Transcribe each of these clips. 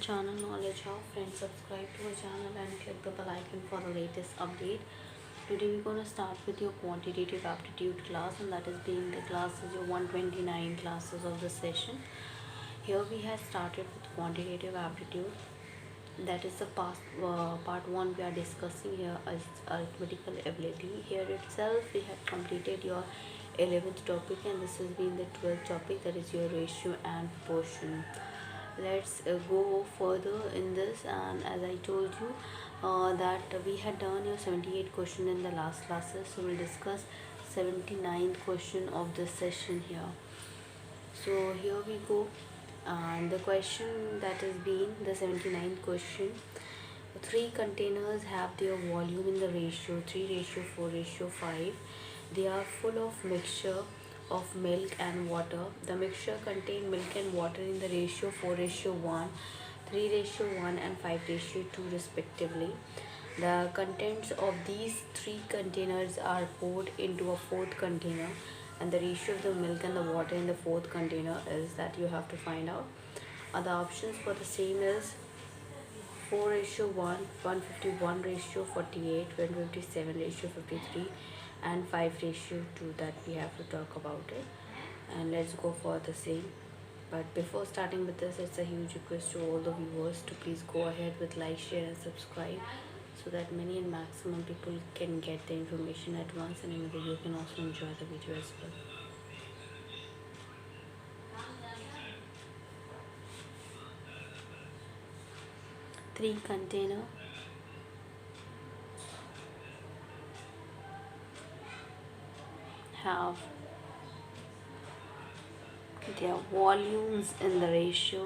channel Knowledge Hub. Friends, subscribe to our channel and click the bell icon for the latest update. Today we're going to start with your quantitative aptitude class, and that is being the classes, your 129 classes of the session. Here we have started with quantitative aptitude. That is the part 1 we are discussing here as arithmetical ability. Here itself we have completed your 11th topic, and this has been the 12th topic, that is your ratio and proportion. Let's go further in this. And as I told you that we had done your 78 question in the last classes, so we'll discuss 79th question of this session here. So here we go, and the question that has been the 79th question. Three containers have their volume in the ratio 3:4:5. They are full of mixture of milk and water. The mixture contains milk and water in the ratio 4:1, 3:1, and 5:2 respectively. The contents of these three containers are poured into a fourth container, and the ratio of the milk and the water in the fourth container is that you have to find out. The options for the same is 4:1, 151:48, 157:53, and 5:2, that we have to talk about it. And let's go for the same. But before starting with this, it's a huge request to all the viewers to please go ahead with like, share, and subscribe, so that many and maximum people can get the information at once, and you can also enjoy the video as well. Three container have their volumes in the ratio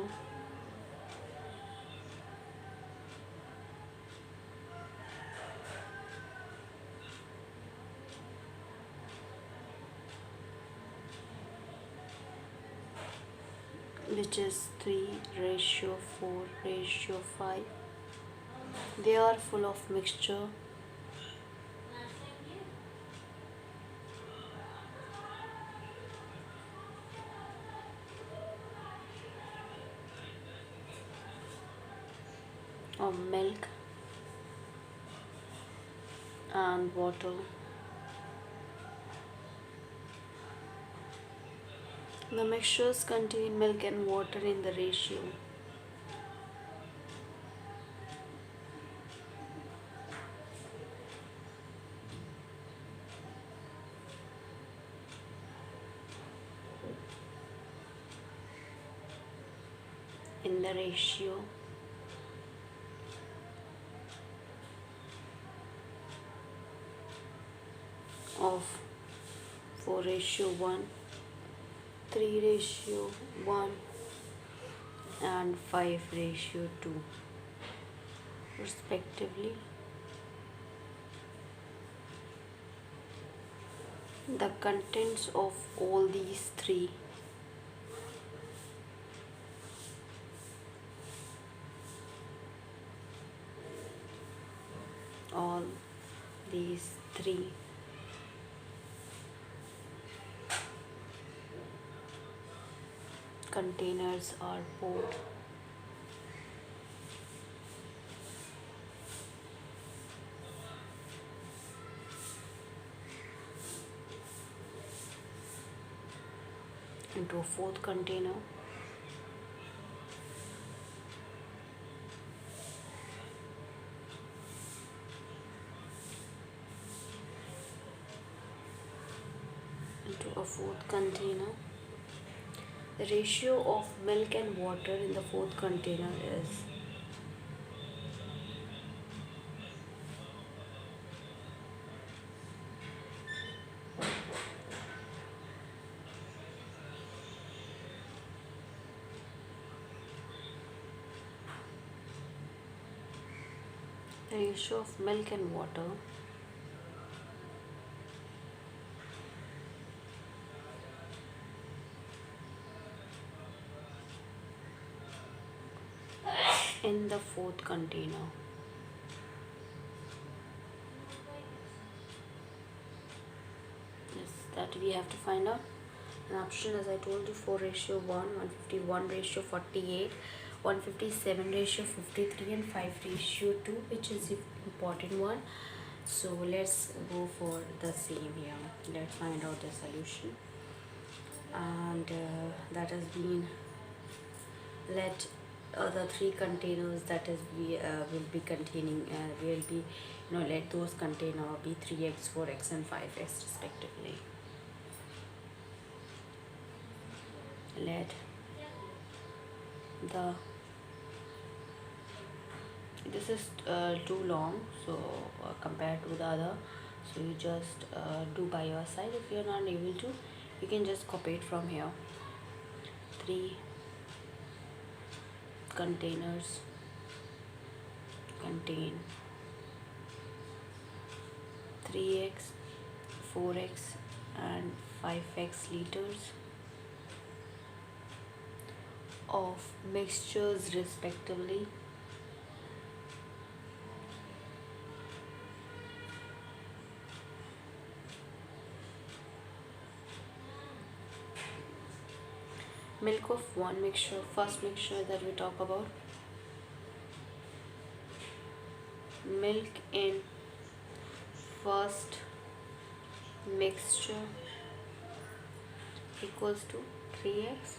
which is 3:4:5. They are full of mixture of milk and water. The mixtures contain milk and water in the ratio of 4:1, 3:1, and 5:2 respectively. The contents of all these three all these three containers are poured into a fourth container, The ratio of milk and water in the fourth container is the ratio of milk and water in the fourth container. Yes, that we have to find out. An option, as I told you, 4:1, 151:48, 157 ratio 53 and 5 ratio 2, which is the important one. So let's go for the same here. Let's find out the solution. And that has been, let the three containers that is we will be containing will be, let those container be 3x, 4x and 5x respectively. Let the, this is too long, so compared to the other, so you just do by your side. If you're not able to, you can just copy it from here. 3 containers contain 3x, 4x and 5x liters of mixtures respectively. Milk of one mixture, first mixture that we talk about. Milk in first mixture equals to 3x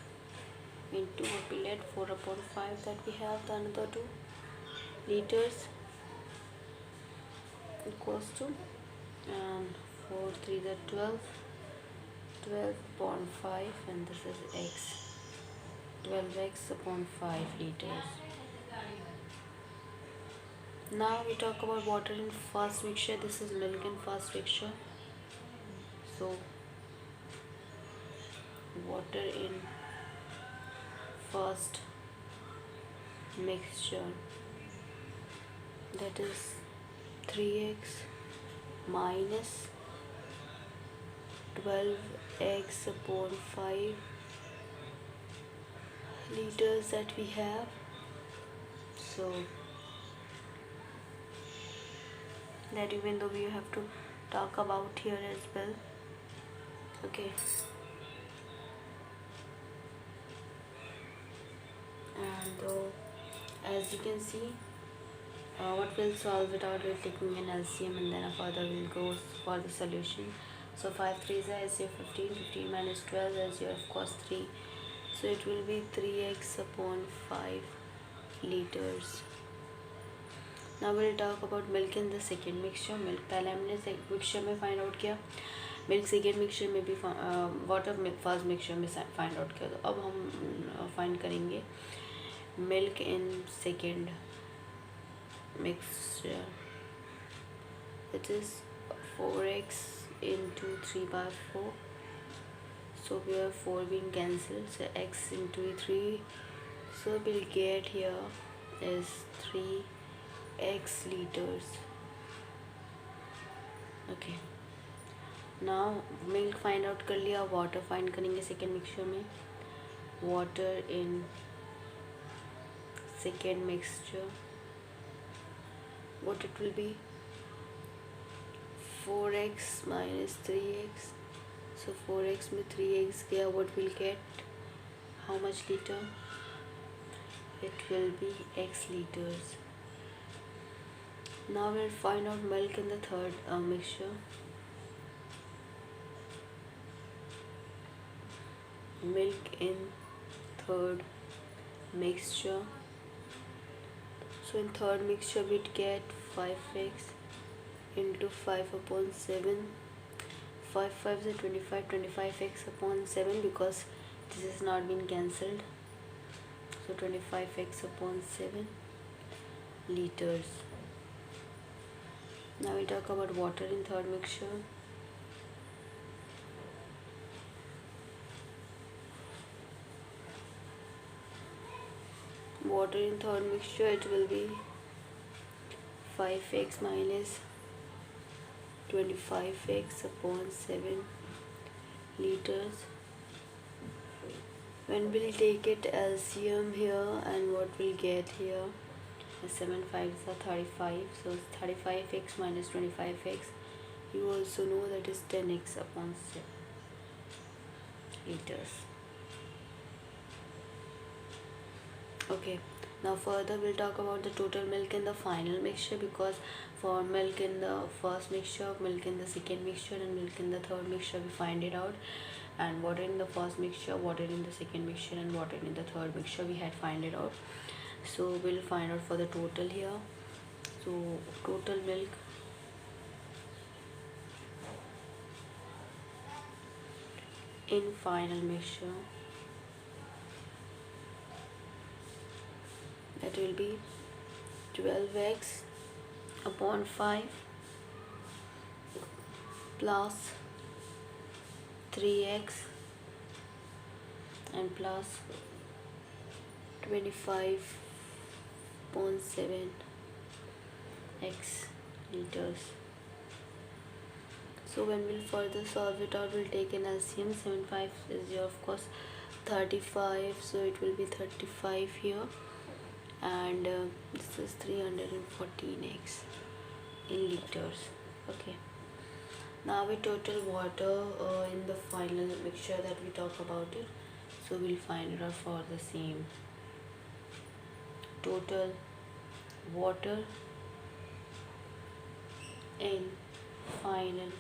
into what we let 4/5 that we have, the another 2 liters equals to, and 4 3 the 12/5, and this is x, 12x upon 5 liters. Now we talk about water in first mixture. This is milk in first mixture, so water in first mixture, that is 3x minus 12x upon 5 liters that we have. So that even though we have to talk about here as well. Okay, and as you can see, what we'll solve it out, we're taking an LCM and then further we'll go for the solution. So 5 3s are as your 15, 15 minus 12 as your of course 3, so it will be 3x upon 5 liters. Now we'll talk about milk in the second mixture. Milk पहले हमने mixture में find out किया, milk second mixture में भी water first mixture में find out किया, तो अब हम फाइंड करेंगे milk in second mixture. It is 4x into 3/4, so we have 4 being cancelled, so x into 3, so we'll get here is 3x liters. Okay, now milk find out कर लिया, water find करेंगे second mixture में. Water in second mixture, what it will be, 4x minus 3x, so 4x में 3x गया, what will get, how much liter, it will be x liters. Now we'll find out milk in the third mixture. Milk in third mixture, so in third mixture we'd get 5x into 5/7, 5 5s are 25, 25x upon 7 because this has not been cancelled, so 25x upon 7 liters. Now we talk about water in third mixture. Water in third mixture, it will be 5x minus 25x upon 7 liters. When we'll take it LCM here, and what we'll get here, 7 5s are 35, so 35x minus 25x, you also know that is 10x upon 7 liters. Okay, Now further we'll talk about the total milk in the final mixture, because for milk in the first mixture, milk in the second mixture, and milk in the third mixture we find it out, and water in the first mixture, water in the second mixture, and water in the third mixture we had find it out. So we'll find out for the total here. So total milk in final mixture, that will be 12x upon 5 plus 3x and plus 25.7 x liters. So when we'll further solve it out, we'll take an LCM. 75 is your, of course, 35, so it will be 35 here, and this is 314x in liters. Okay, now we total water in the final mixture that we talk about it, so we'll find it out for the same. Total water in final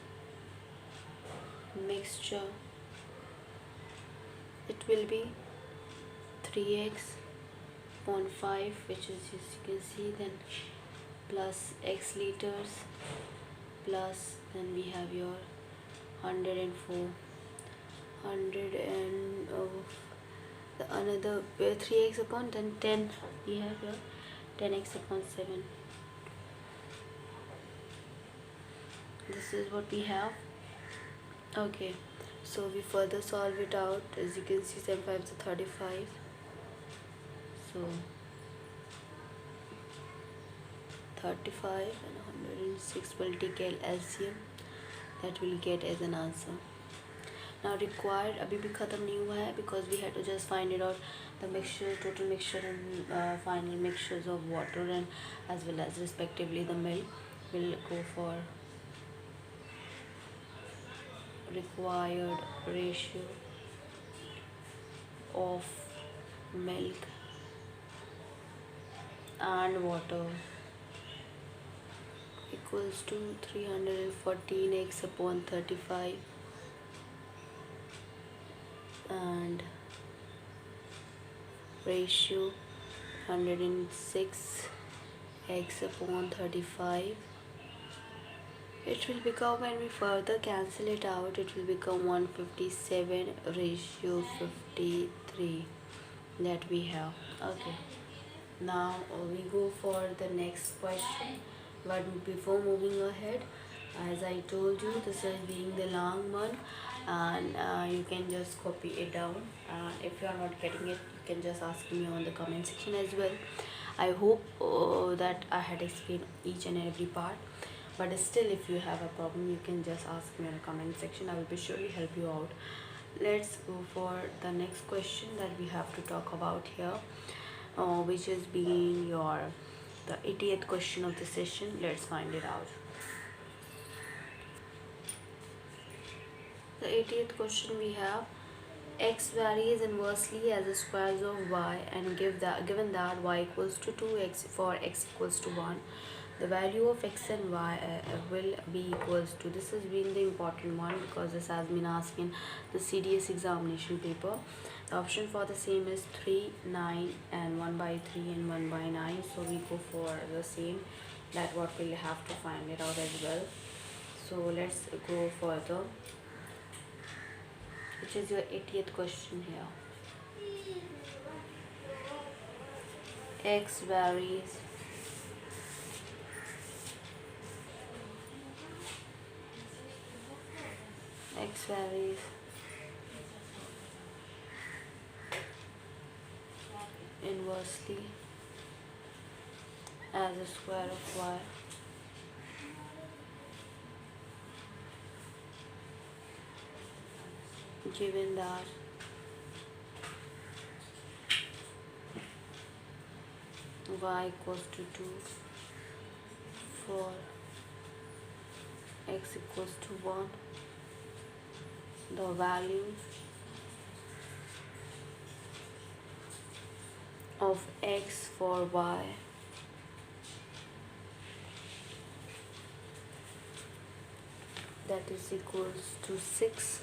mixture, it will be 3x upon 5, which is, as you can see, then plus x liters, plus then we have your 104, 100 and the another 3x upon, then 10 we have here 10x upon 7. This is what we have. Okay, so we further solve it out. As you can see, 75 is 35, so 35 and 106 will take LCM, that will get as an answer. Now required अभी भी ख़त्म नहीं हुआ है, because we had to just find it out the mixture, total mixture and final mixtures of water and as well as respectively the milk. Will go for required ratio of milk and water equals to 314x upon 35 and ratio 106 x upon 35. It will become, when we further cancel it out, it will become 157 ratio 53 that we have. Okay, now we go for the next question, but before moving ahead, as I told you, this is being the long one, and you can just copy it down. If you are not getting it, you can just ask me on the comment section as well. I hope that I had explained each and every part, but still if you have a problem, you can just ask me in the comment section. I will be surely help you out. Let's go for the next question that we have to talk about here, which is being the 80th question of the session. Let's find it out. The 80th question we have: x varies inversely as the squares of y, and given that y equals to 2x for x equals to 1, the value of x and y will be equals to. This has been the important one, because this has been asked in the CDS examination paper. The option for the same is 3, 9 and 1 by 3 and 1 by 9. So we go for the same, that what we'll have to find it out as well. So let's go further, which is your 80th question here. X varies inversely as the square of y, given that y equals to 2 for x equals to 1, the value of x for y that is equals to 6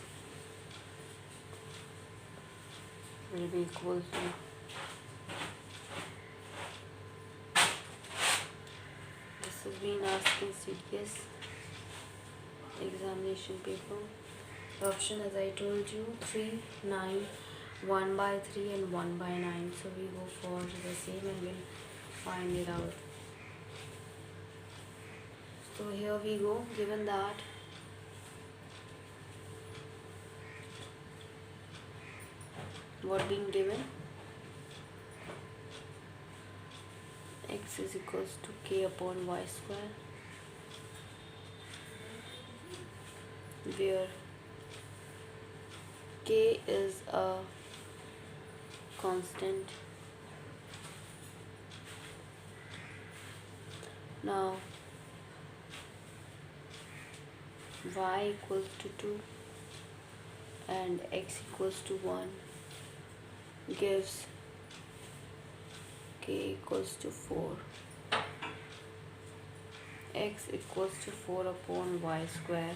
will be equal to this has been asked in CDS examination paper. The option, as I told you, 3, 9, 1 by 3 and 1 by 9. So we go for the same and we'll find it out. So here we go. Given that what being given, x is equals to k upon y square, where k is a constant. Now y equals to 2 and x equals to 1 gives k equals to 4. X equals to 4 upon y square.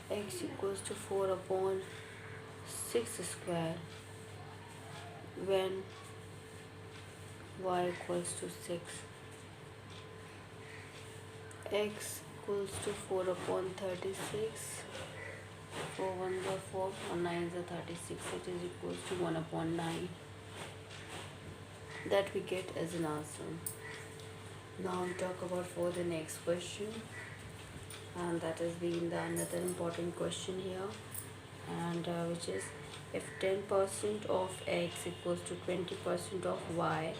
X equals to 4 upon 6 square when y equals to 6. X equals to 4 upon 36. 4 1s are 4, 1 9s are 36. It is equals to 1 upon 9. That we get as an answer. Now we talk about for the next question, and that has been the another important question here, and which is, if 10% of x equals to 20% of y,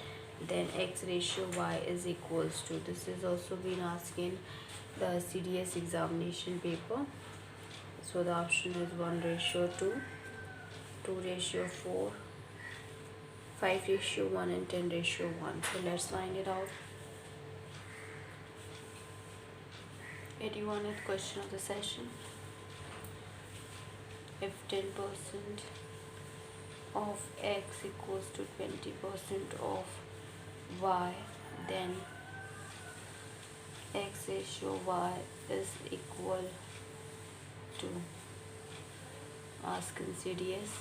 then x ratio y is equals to. This is also been asked in the CDS examination paper. So the option is 1:2, 2:4, 5:1 and 10:1. So let's find it out. 81th question of the session. If 10% of x equals to 20% of y, then x ratio y is equal to, ask in CDS.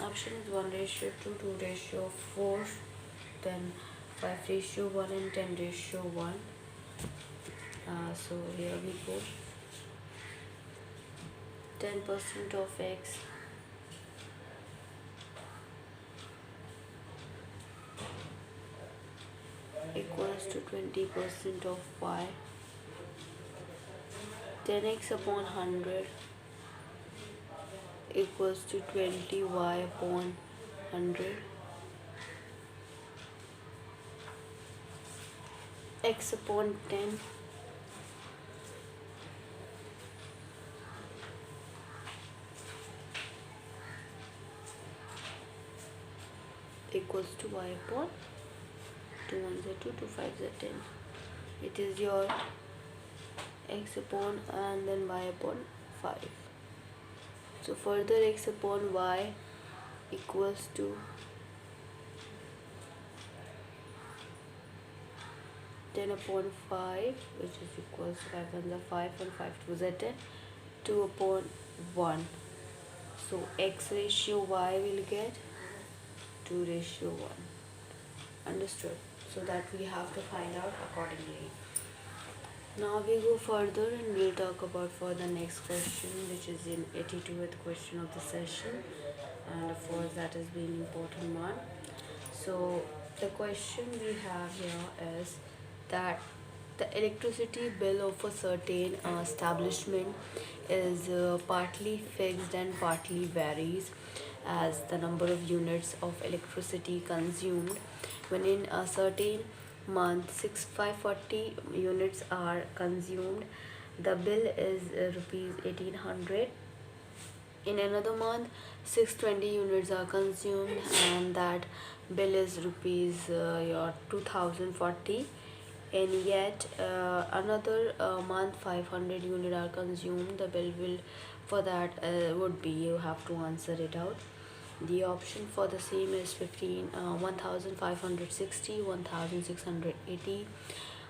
Option is 1:2, 2:4, then 5:1 and 10:1. So here we go. 10% of x equals to 20% of y. 10x upon 100 equals to 20y upon 100. X upon 10 equals to y upon 2 1s are 2, 2 5s are 10. It is your x upon and then y upon 5. So further x upon y equals to 10 upon 5, which is equals to 5 1s are 5 and 5 2s are 10. 2 upon 1. So x ratio y will get 2:1. Understood? So that we have to find out accordingly. Now we go further and we'll talk about for the next question, which is in 82th question of the session, and of course that has been important one. So the question we have here is that the electricity bill of a certain establishment is partly fixed and partly varies as the number of units of electricity consumed. When in a certain month 540 units are consumed, the bill is rupees 1800. In another month 620 units are consumed and that bill is rupees your 2040. And yet another month 500 units are consumed, the bill will for that would be, you have to answer it out. The option for the same is 1560, 1680,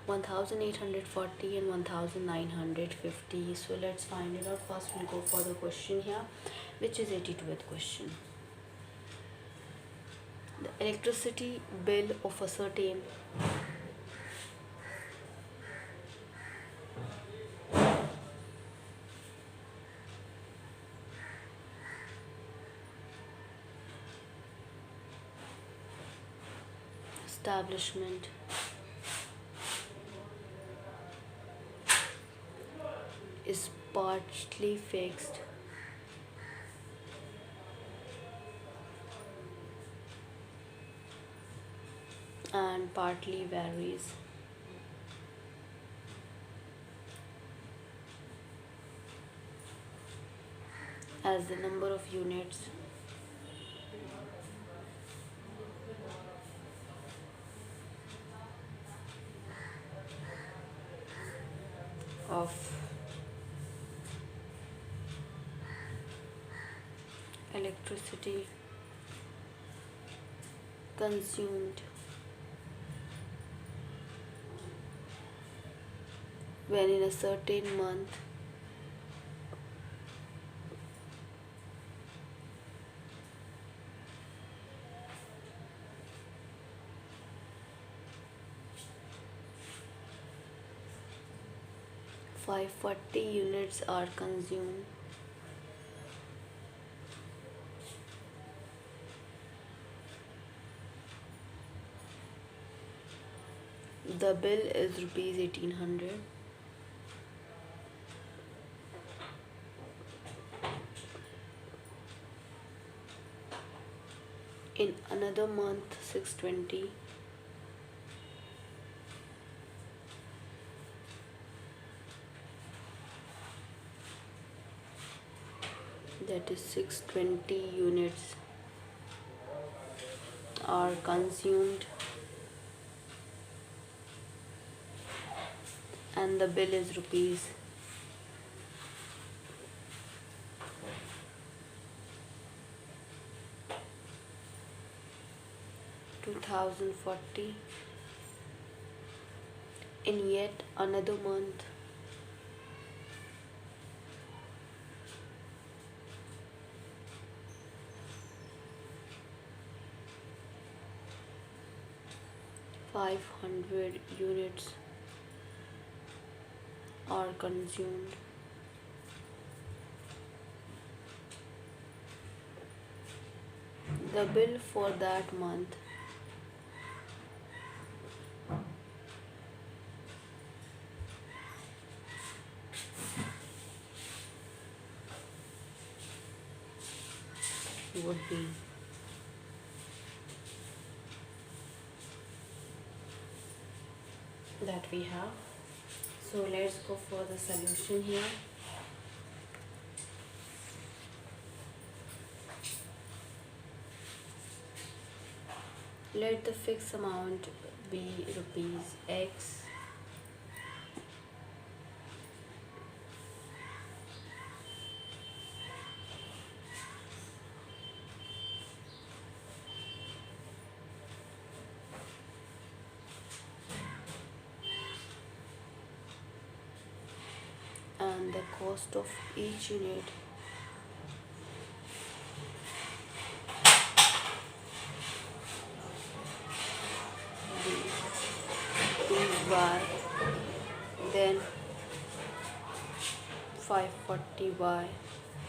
1840 and 1950. So let's find it out. First we'll go for the question here, which is 82nd question. The electricity bill of a certain establishment is partly fixed and partly varies as the number of units of electricity consumed when in a certain month (540 units are consumed). The bill is rupees 1800. In another month 620. That is 620 units are consumed and the bill is rupees 2040. In yet another month (500 units are consumed). The bill for that month would be that we have. So let's go for the solution here. Let the fixed amount be rupees X and the cost of each unit is y, then 540y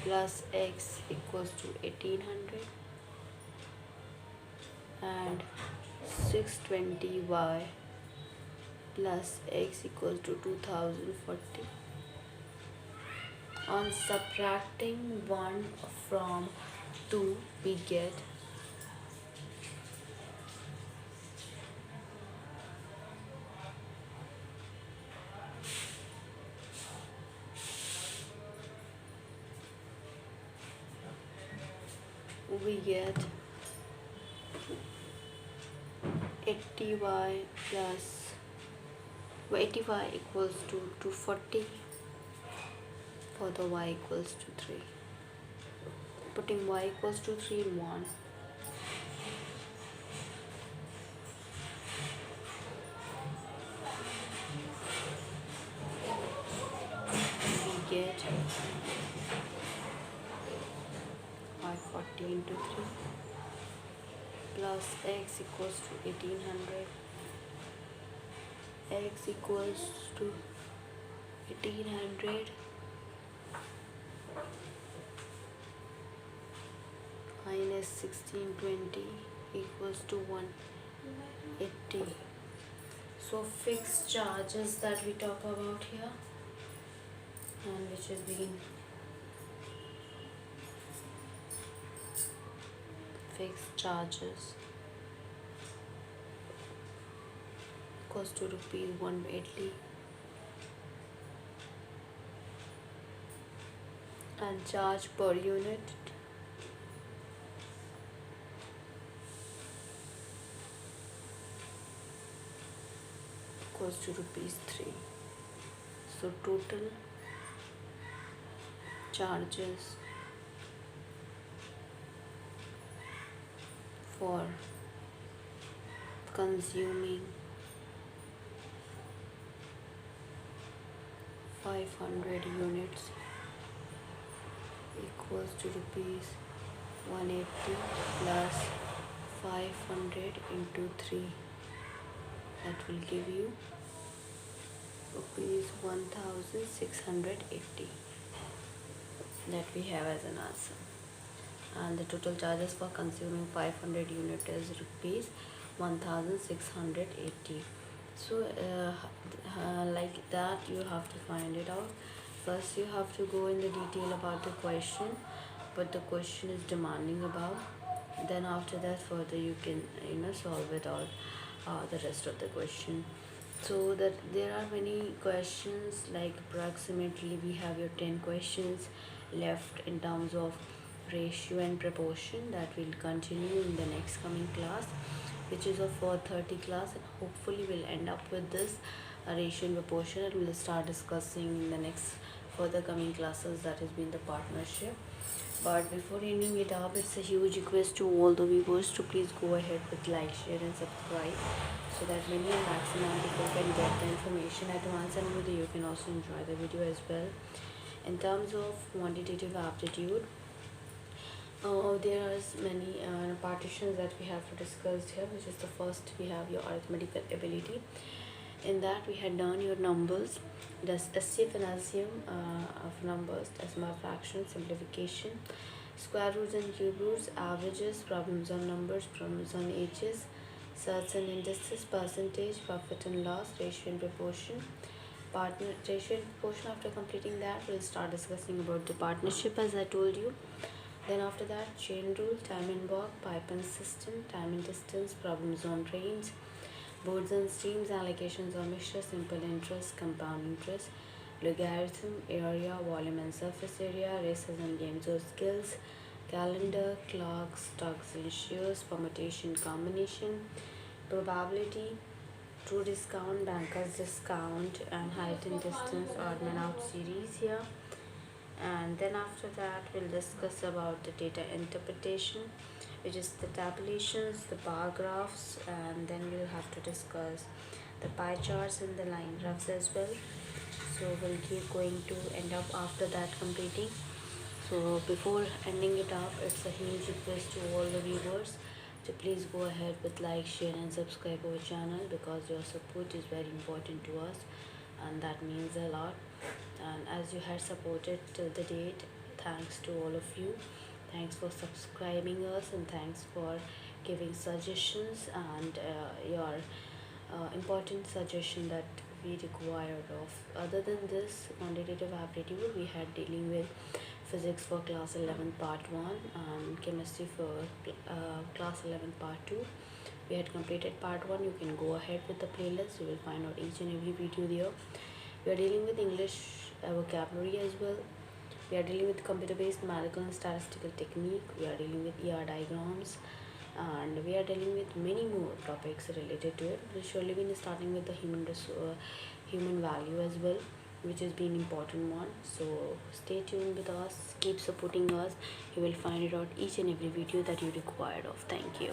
plus x equals to 1800 and 620y plus x equals to 2040. On subtracting 1 from 2, we get we get 80y plus 80y equals to 240 for the y equals to 3. Putting y equals to 3 in 1. We get 540 into 3 plus x equals to 1800. X equals to 1800 minus 1620 equals to 180. So fixed charges that we talk about here, and which is being fixed charges equals to rupees 180, and charge per unit equals to rupees 3. So total charges for consuming 500 units equals to rupees 180 plus 500 into 3. That will give you rupees 1680 that we have as an answer. And the total charges for consuming 500 units is rupees 1680. So like that you have to find it out. First you have to go in the detail about the question, what the question is demanding about. Then after that further you can solve it out, the rest of the question. So that there are many questions, like approximately we have your 10 questions left in terms of ratio and proportion, that will continue in the next coming class, which is a 4:30 class, and hopefully we'll end up with this ratio and proportion, and we'll start discussing in the next further coming classes, that has been the partnership. But before ending it up, it's a huge request to all the viewers to please go ahead with like, share and subscribe, so that many and maximum people can get the information at once, and with you can also enjoy the video as well. In terms of quantitative aptitude, there are many partitions that we have to discuss here, which is the first, we have your arithmetical ability. In that we had done your numbers, SC financium of numbers, decimal fraction, simplification, square roots and cube roots, averages, problems on numbers, problems on ages, surds and indices, percentage, profit and loss, ratio and proportion, ratio and proportion. After completing that, we'll start discussing about the partnership, as I told you. Then after that, chain rule, time and work, pipe and system, time and distance, problems on range, boards and streams, allocations or mixture, simple interest, compound interest, logarithm, area, volume and surface area, races and games or skills, calendar, clocks, stocks and shares, permutation, combination, probability, true discount, banker's discount, and height and distance, odd man out series here. And then after that we'll discuss about the data interpretation, which is the tabulations, the bar graphs, and then we'll have to discuss the pie charts and the line graphs as well. So we'll keep going to end up after that completing. So before ending it up, it's a huge request to all the viewers to please go ahead with like, share and subscribe our channel, because your support is very important to us, and that means a lot. And as you had supported till the date, thanks to all of you. Thanks for subscribing us, and thanks for giving suggestions and your important suggestion that we required of. Other than this quantitative aptitude, we had dealing with physics for class 11 part 1 and chemistry for class 11 part 2. We had completed part 1. You can go ahead with the playlist. You will find out each and every video there. We are dealing with English vocabulary as well. We are dealing with computer-based numerical and statistical technique. We are dealing with ER diagrams, and we are dealing with many more topics related to it. We'll surely be starting with the human value as well. which has been important one. So stay tuned with us, keep supporting us. You will find it out each and every video that you required of. Thank you.